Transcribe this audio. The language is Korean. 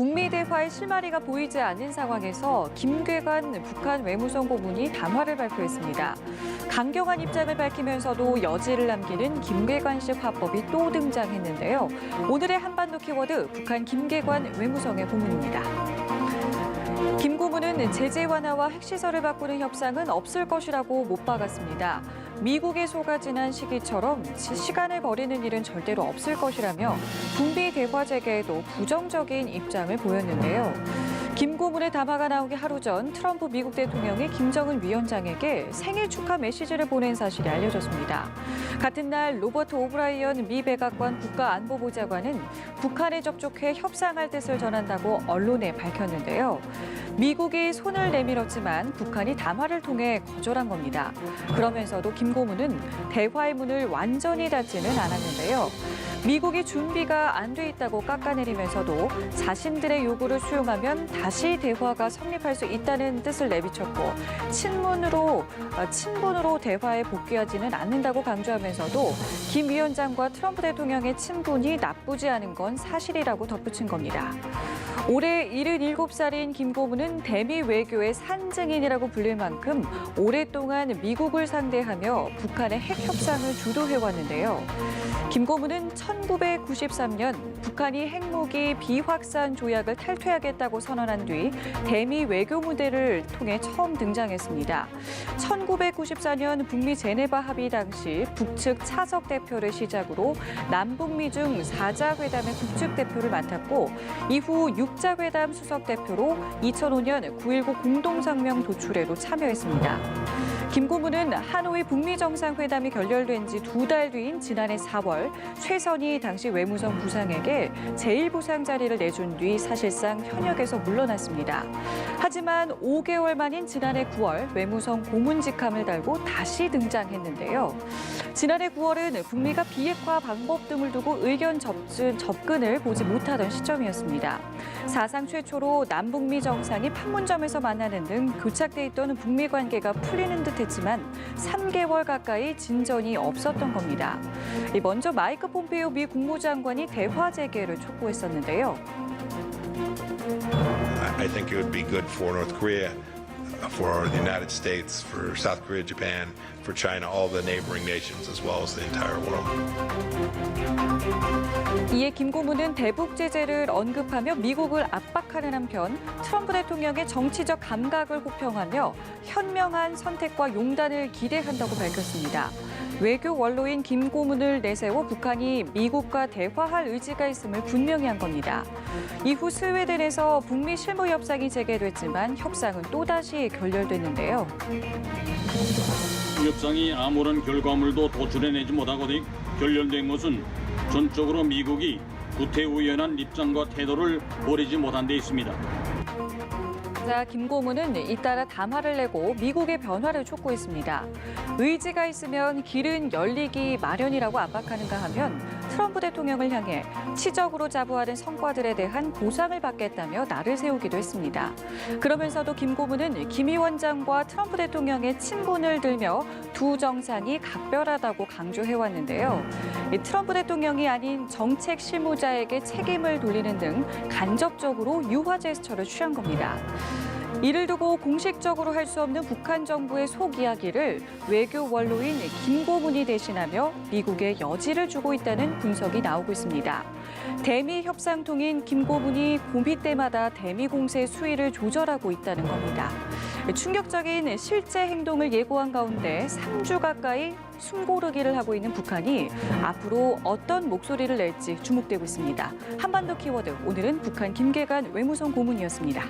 북미 대화의 실마리가 보이지 않는 상황에서 김괴관 북한 외무성 고문이 담화를 발표했습니다. 강경한 입장을 밝히면서도 여지를 남기는 김괴관식 화법이 또 등장했는데요. 오늘의 한반도 키워드, 북한 김괴관 외무성의 고문입니다. 김 고문은 제재 완화와 핵시설을 바꾸는 협상은 없을 것이라고 못 박았습니다. 미국이 속아지난 시기처럼 시간을 버리는 일은 절대로 없을 것이라며 북미 대화 재개에도 부정적인 입장을 보였는데요. 김 고문의 담화가 나오기 하루 전 트럼프 미국 대통령이 김정은 위원장에게 생일 축하 메시지를 보낸 사실이 알려졌습니다. 같은 날 로버트 오브라이언 미 백악관 국가안보보좌관은 북한에 접촉해 협상할 뜻을 전한다고 언론에 밝혔는데요. 미국이 손을 내밀었지만 북한이 담화를 통해 거절한 겁니다. 그러면서도 김 고문은 대화의 문을 완전히 닫지는 않았는데요. 미국이 준비가 안 돼 있다고 깎아내리면서도 자신들의 요구를 수용하면 다시 대화가 성립할 수 있다는 뜻을 내비쳤고 친분으로 대화에 복귀하지는 않는다고 강조하면서도 김 위원장과 트럼프 대통령의 친분이 나쁘지 않은 건 사실이라고 덧붙인 겁니다. 올해 77살인 김 고문은 대미 외교의 산증인이라고 불릴 만큼 오랫동안 미국을 상대하며 북한의 핵 협상을 주도해왔는데요. 김 고문은 1993년 북한이 핵무기 비확산 조약을 탈퇴하겠다고 선언한 뒤 대미 외교 무대를 통해 처음 등장했습니다. 1994년 북미 제네바 합의 당시 북측 차석 대표를 시작으로 남북미 중 4자 회담의 북측 대표를 맡았고 이후 6자 회담 수석 대표로 2005년 9.19 공동성명 도출에도 참여했습니다. 김 고문은 하노이 북미 정상회담이 결렬된 지 2달 뒤인 지난해 4월 최선희 당시 외무성 부상에게 제1부상 자리를 내준 뒤 사실상 현역에서 물러났습니다. 하지만 5개월 만인 지난해 9월 외무성 고문 직함을 달고 다시 등장했는데요. 지난해 9월은 북미가 비핵화 방법 등을 두고 의견 접근을 보지 못하던 시점이었습니다. 사상 최초로 남북미 정상이 판문점에서 만나는 등 교착돼 있던 북미 관계가 풀리는 듯했지만 3개월 가까이 진전이 없었던 겁니다. 먼저 마이크 폼페이오 미 국무장관이 대화 재개를 촉구했었는데요. I think it would be good for North Korea, for the United States, for South Korea, Japan, for China, all the neighboring nations, as well as the entire world. 이에 김 고문은 대북 제재를 언급하며 미국을 압박하는 한편 트럼프 대통령의 정치적 감각을 호평하며 현명한 선택과 용단을 기대한다고 밝혔습니다. 외교 원로인 김 고문을 내세워 북한이 미국과 대화할 의지가 있음을 분명히 한 겁니다. 이후 스웨덴에서 북미 실무 협상이 재개됐지만 협상은 또다시 결렬됐는데요. 협상이 아무런 결과물도 도출해내지 못하고 결렬된 것은 전적으로 미국이 구태의연한 입장과 태도를 버리지 못한 데 있습니다. 김 고문은 잇따라 담화를 내고 미국의 변화를 촉구했습니다. 의지가 있으면 길은 열리기 마련이라고 압박하는가 하면 트럼프 대통령을 향해 치적으로 자부하는 성과들에 대한 보상을 받겠다며 날을 세우기도 했습니다. 그러면서도 김 고문은 김 위원장과 트럼프 대통령의 친분을 들며 두 정상이 각별하다고 강조해왔는데요. 트럼프 대통령이 아닌 정책 실무자에게 책임을 돌리는 등 간접적으로 유화 제스처를 취한 겁니다. 이를 두고 공식적으로 할 수 없는 북한 정부의 속 이야기를 외교 원로인 김 고문이 대신하며 미국에 여지를 주고 있다는 분석이 나오고 있습니다. 대미 협상통인 김 고문이 고비 때마다 대미 공세 수위를 조절하고 있다는 겁니다. 충격적인 실제 행동을 예고한 가운데 3주 가까이 숨고르기를 하고 있는 북한이 앞으로 어떤 목소리를 낼지 주목되고 있습니다. 한반도 키워드, 오늘은 북한 김괴관 외무성 고문이었습니다.